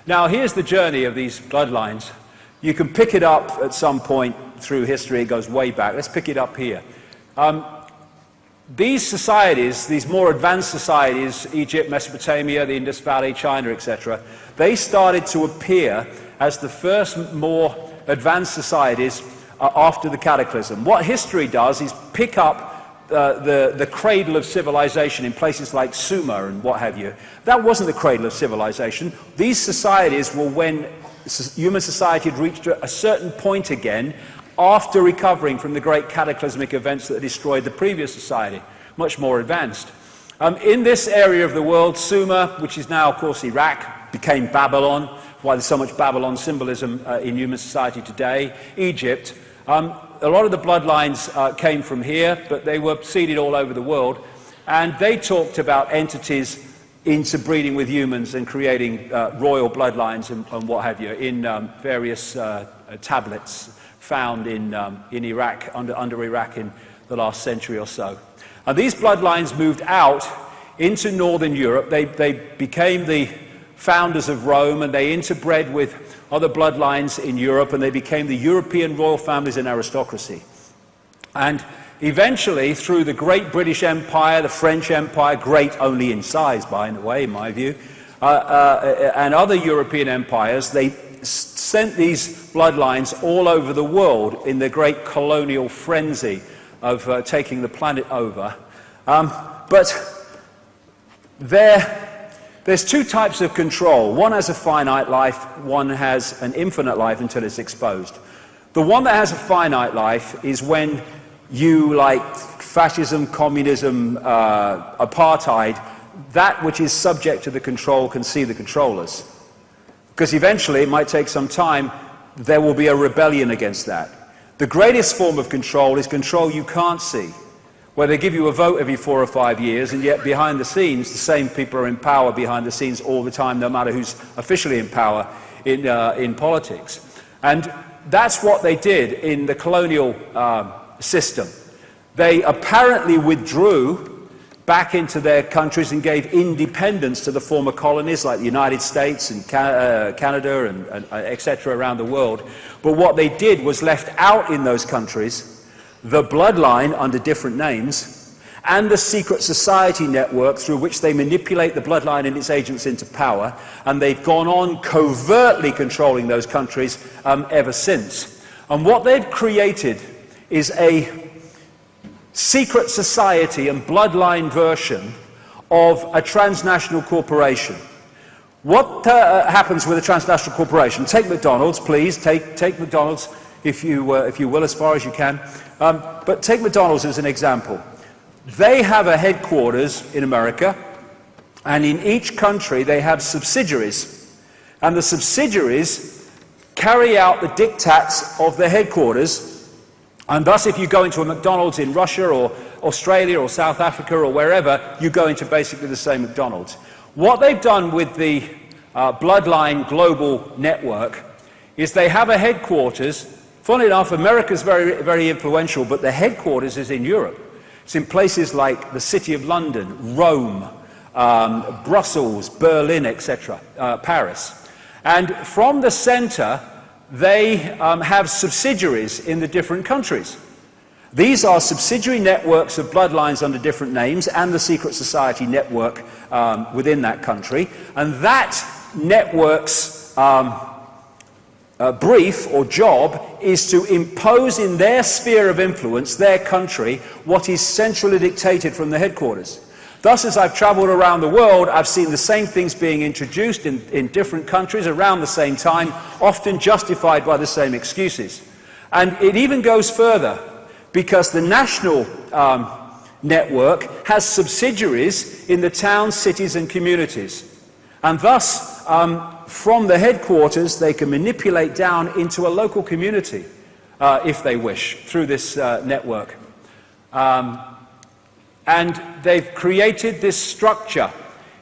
Now, here's the journey of these bloodlines. You can pick it up at some point through history. It goes way back. Let's pick it up here. These societies, these more advanced societies, Egypt, Mesopotamia, the Indus Valley, China, etc., they started to appear as the first more advanced societies after the cataclysm. What history does is pick up the cradle of civilization in places like Sumer and what have you. That wasn't the cradle of civilization. These societies were when human society had reached a certain point again after recovering from the great cataclysmic events that destroyed the previous society, much more advanced. In this area of the world, Sumer, which is now, of course, Iraq, became Babylon, why there's so much Babylon symbolism in human society today. Egypt, a lot of the bloodlines came from here, but they were seeded all over the world, and they talked about entities interbreeding with humans and creating royal bloodlines and what have you in various tablets found in Iraq, under Iraq in the last century or so. And these bloodlines moved out into northern Europe. They became the founders of Rome, and they interbred with other bloodlines in Europe, and they became the European royal families and aristocracy. And eventually, through the great British Empire, the French Empire, great only in size, by the way, in my view, and other European empires, they sent these bloodlines all over the world in the great colonial frenzy of taking the planet over. But there's two types of control. One has a finite life, one has an infinite life until it's exposed. The one that has a finite life is when you, like fascism, communism, apartheid, that which is subject to the control can see the controllers. Because eventually, it might take some time, there will be a rebellion against that. The greatest form of control is control you can't see, where they give you a vote every 4 or 5 years, and yet behind the scenes, the same people are in power behind the scenes all the time, no matter who's officially in power in politics. And that's what they did in the colonial system. They apparently withdrew back into their countries and gave independence to the former colonies like the United States and Canada and etc. around the world. But what they did was left out in those countries the bloodline under different names and the secret society network through which they manipulate the bloodline and its agents into power, and they've gone on covertly controlling those countries ever since. And what they've created is a secret society and bloodline version of a transnational corporation. What happens with a transnational corporation? Take McDonald's, please. Take McDonald's, if you will, as far as you can. But take McDonald's as an example. They have a headquarters in America, and in each country they have subsidiaries. And the subsidiaries carry out the diktats of their headquarters. And thus, if you go into a McDonald's in Russia or Australia or South Africa or wherever, you go into basically the same McDonald's. What they've done with the Bloodline Global Network is they have a headquarters. Funnily enough, America's very, very influential, but the headquarters is in Europe. It's in places like the City of London, Rome, Brussels, Berlin, etc., Paris. And from the center, they have subsidiaries in the different countries. These are subsidiary networks of bloodlines under different names and the secret society network within that country. And that network's brief or job is to impose in their sphere of influence, their country, what is centrally dictated from the headquarters. Thus, as I've traveled around the world, I've seen the same things being introduced in different countries around the same time, often justified by the same excuses. And it even goes further, because the national network has subsidiaries in the towns, cities and communities. And thus, from the headquarters, they can manipulate down into a local community, if they wish, through this network. And they've created this structure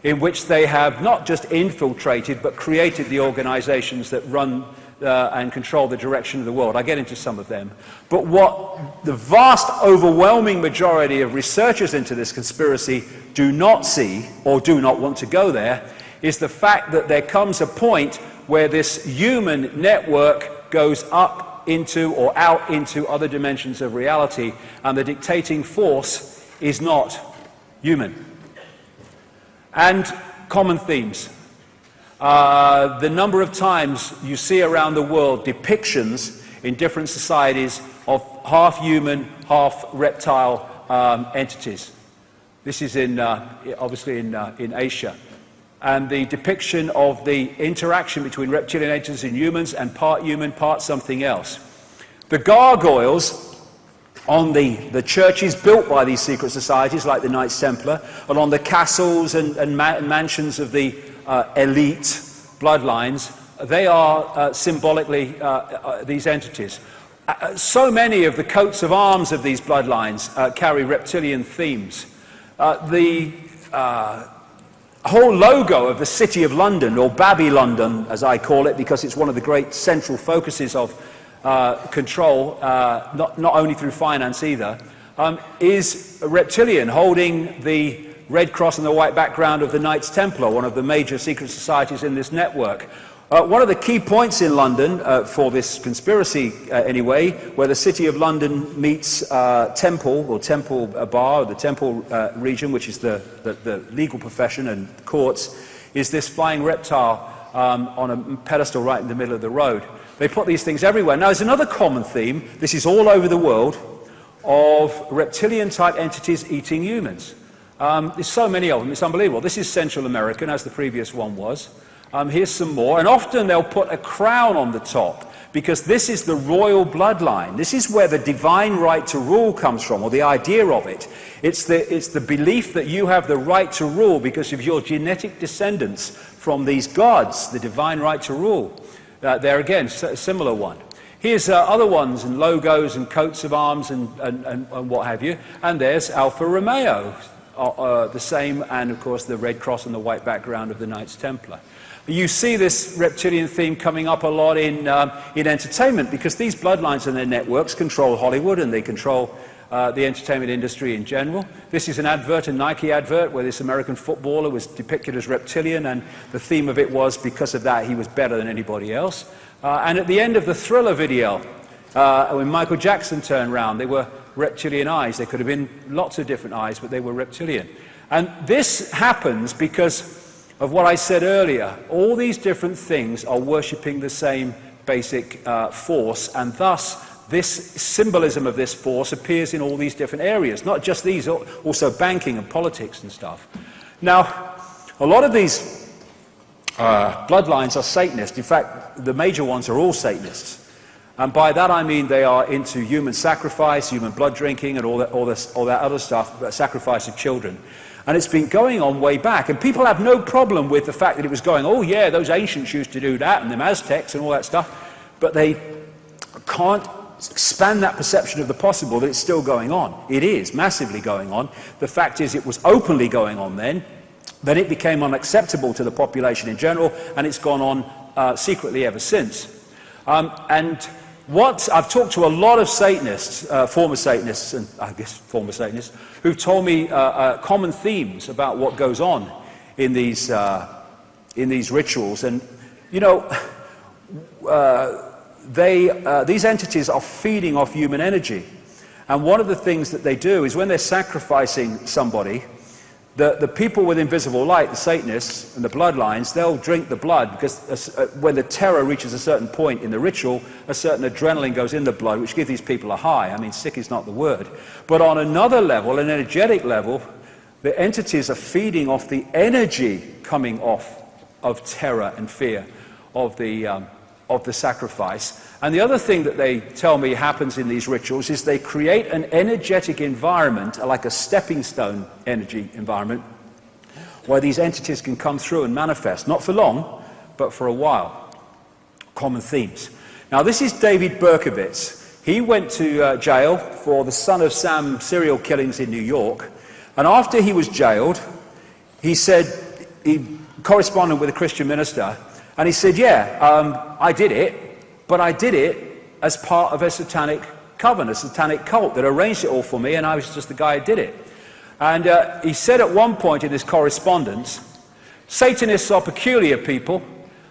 in which they have not just infiltrated, but created the organizations that run and control the direction of the world. I get into some of them. But what the vast, overwhelming majority of researchers into this conspiracy do not see, or do not want to go there, is the fact that there comes a point where this human network goes up into or out into other dimensions of reality, and the dictating force is not human. And common themes. The number of times you see around the world depictions in different societies of half human, half reptile entities. This is obviously in Asia. And the depiction of the interaction between reptilian entities and humans, and part human, part something else. The gargoyles on the churches built by these secret societies, like the Knights Templar, and on the castles and mansions of the elite bloodlines, they are symbolically these entities. So many of the coats of arms of these bloodlines carry reptilian themes. The whole logo of the City of London, or Babylondon as I call it, because it's one of the great central focuses of control, not only through finance either, is a reptilian holding the red cross and the white background of the Knights Templar, one of the major secret societies in this network. One of the key points in London, for this conspiracy anyway, where the City of London meets Temple, or Temple Bar, or the Temple region, which is the legal profession and courts, is this flying reptile on a pedestal right in the middle of the road. They put these things everywhere. Now, there's another common theme, this is all over the world, of reptilian-type entities eating humans. There's so many of them, it's unbelievable. This is Central American, as the previous one was. Here's some more, and often they'll put a crown on the top, because this is the royal bloodline. This is where the divine right to rule comes from, or the idea of it. It's the belief that you have the right to rule because of your genetic descendants from these gods, the divine right to rule. There again, a similar one. Here's other ones, and logos and coats of arms and what have you. And there's Alfa Romeo, the same, and of course the red cross and the white background of the Knights Templar. You see this reptilian theme coming up a lot in entertainment, because these bloodlines and their networks control Hollywood, and they control the entertainment industry in general. This is an advert, a Nike advert, where this American footballer was depicted as reptilian, and the theme of it was, because of that, he was better than anybody else. And at the end of the Thriller video, when Michael Jackson turned around, they were reptilian eyes. They could have been lots of different eyes, but they were reptilian. And this happens because of what I said earlier. All these different things are worshipping the same basic force, and thus this symbolism of this force appears in all these different areas, not just these, also banking and politics and stuff. Now, a lot of these bloodlines are Satanists. In fact, the major ones are all Satanists. And by that I mean they are into human sacrifice, human blood drinking, and all that other stuff, sacrifice of children. And it's been going on way back. And people have no problem with the fact that it was going, oh yeah, those ancients used to do that, and the Aztecs and all that stuff. But they can't expand that perception of the possible, that it's still going on. It is massively going on. The fact is, it was openly going on then it became unacceptable to the population in general, and it's gone on secretly ever since. And what I've talked to a lot of Satanists, former Satanists, and I guess former Satanists, who've told me common themes about what goes on in these rituals. And you know, these entities are feeding off human energy. And one of the things that they do is, when they're sacrificing somebody, the people with invisible light, the Satanists and the bloodlines, they'll drink the blood, because when the terror reaches a certain point in the ritual, a certain adrenaline goes in the blood, which gives these people a high. I mean, sick is not the word. But on another level, an energetic level, the entities are feeding off the energy coming off of terror and fear of the sacrifice. And the other thing that they tell me happens in these rituals is they create an energetic environment, like a stepping stone energy environment, where these entities can come through and manifest, not for long, but for a while. Common themes. Now, this is David Berkowitz. He went to jail for the Son of Sam serial killings in New York, and after he was jailed, he said, he corresponded with a Christian minister, and he said, yeah, I did it, but I did it as part of a satanic coven, a satanic cult that arranged it all for me, and I was just the guy who did it. And he said at one point in his correspondence Satanists are peculiar people.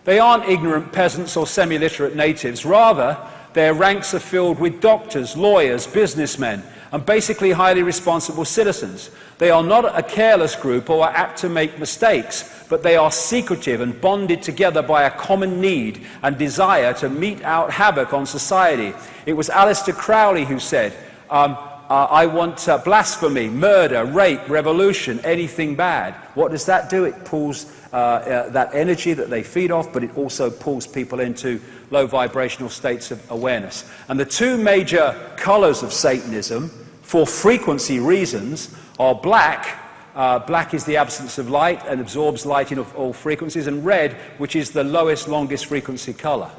They aren't ignorant peasants or semi-literate natives. Rather, their ranks are filled with doctors, lawyers, businessmen, and basically highly responsible citizens. They are not a careless group or are apt to make mistakes, but they are secretive and bonded together by a common need and desire to mete out havoc on society. It was Aleister Crowley who said, I want blasphemy, murder, rape, revolution, anything bad. What does that do? It pulls that energy that they feed off, but it also pulls people into low vibrational states of awareness. And the two major colors of Satanism, for frequency reasons, are black. Black is the absence of light and absorbs light in all frequencies, and red, which is the lowest, longest frequency color.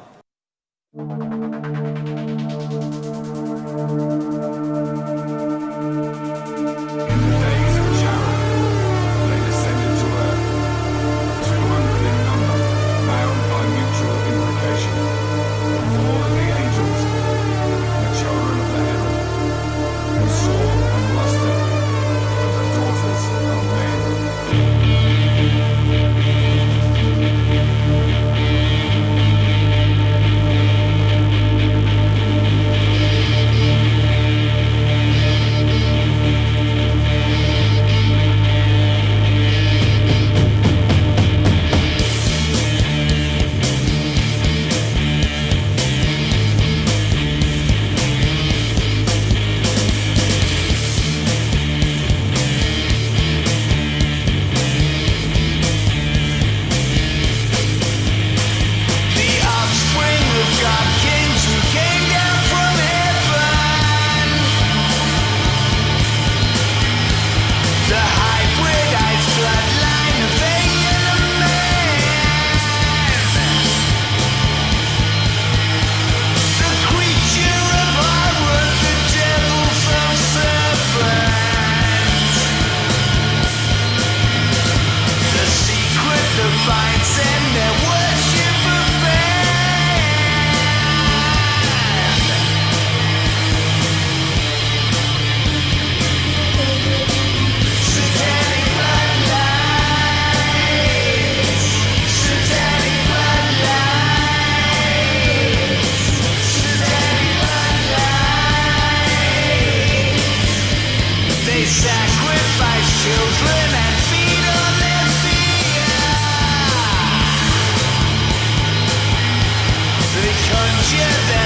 Conjure them.